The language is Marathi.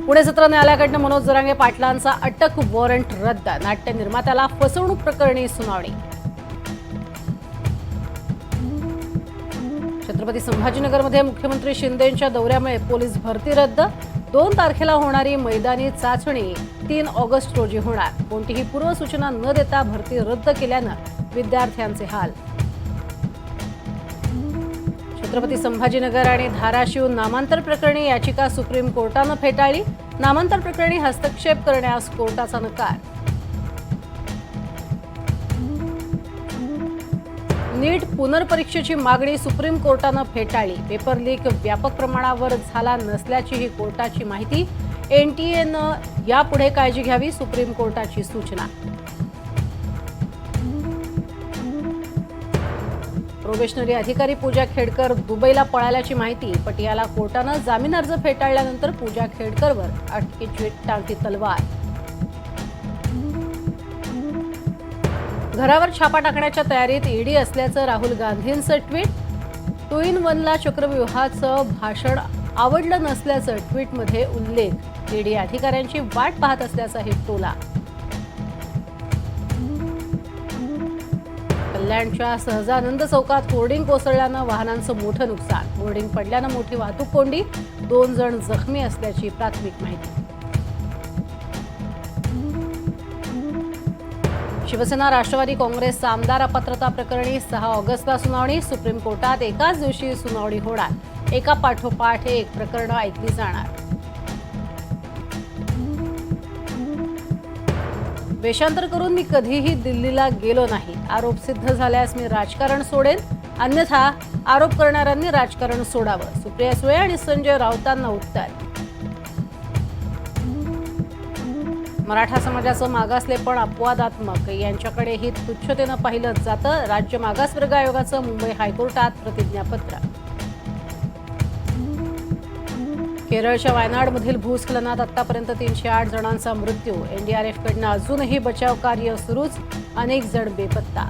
पुणे सत्र न्यायालयाकडून मनोज जरांगे पाटलांचा अटक वॉरंट रद्द। नाट्य निर्मात्याला फसवणूक प्रकरणी सुनावणी। छत्रपती संभाजीनगरमध्ये मुख्यमंत्री शिंदेंच्या दौऱ्यामुळे पोलीस भरती रद्द। 2 तारखेला होणारी मैदानी चाचणी 3 ऑगस्ट रोजी होणार। कोणतीही पूर्वसूचना न देता भरती रद्द केल्यानं विद्यार्थ्यांचे हाल। छत्रपती संभाजीनगर आणि धाराशिव नामांतर प्रकरणी याचिका सुप्रीम कोर्टानं फेटाळली। नामांतर प्रकरणी हस्तक्षेप करण्यास कोर्टाचा नकार। नीट पुनर्परीक्षेची मागणी सुप्रीम कोर्टानं फेटाळली। पेपर लीक व्यापक प्रमाणावर झाला नसल्याचीही कोर्टाची माहिती। एनटीएनं यापुढे काळजी घ्यावी, सुप्रीम कोर्टाची सूचना। प्रोबेशनरी अधिकारी पूजा खेडकर दुबईला पळाल्याची माहिती। पटियाला कोर्टानं जामीन अर्ज फेटाळल्यानंतर पूजा खेडकरवर अटकेची टांगती तलवार। घरावर छापा टाकण्याच्या तयारीत ईडी असल्याचं राहुल गांधींचं ट्विट। 2 in 1 चक्रव्यूहाचं भाषण आवडलं नसल्याचं ट्विटमध्ये उल्लेख। ईडी अधिकाऱ्यांची वाट पाहत असल्याचाही टोला। कल्याणच्या सहजानंद चौकात होर्डिंग कोसळल्यानं वाहनांचं मोठं नुकसान। होर्डिंग पडल्यानं मोठी वाहतूक कोंडी। 2 जण जखमी असल्याची प्राथमिक माहिती। शिवसेना राष्ट्रवादी काँग्रेस आमदार अपात्रता प्रकरणी 6 ऑगस्टला सुनावणी। सुप्रीम कोर्टात एकाच दिवशी सुनावणी होणार। एका पाठोपाठ एक प्रकरणं ऐकली जाणार। वेषांतर करून मी कधीही दिल्लीला गेलो नाही। आरोप सिद्ध झाल्यास मी राजकारण सोडेन, अन्यथा आरोप करणाऱ्यांनी राजकारण सोडावं। सुप्रिया सुळे आणि संजय राऊतांना उत्तर। मराठा समाजाचं मागासलेपण अपवादात्मक, यांच्याकडेही तुच्छतेनं पाहिलं जातं। राज्य मागासवर्ग आयोगाचं मुंबई हायकोर्टात प्रतिज्ञापत्र। केरळच्या वायनाडमधील भूस्खलनात आतापर्यंत 308 जणांचा मृत्यू। एनडीआरएफकडून अजूनही बचाव कार्य सुरूच, अनेक जण बेपत्ता।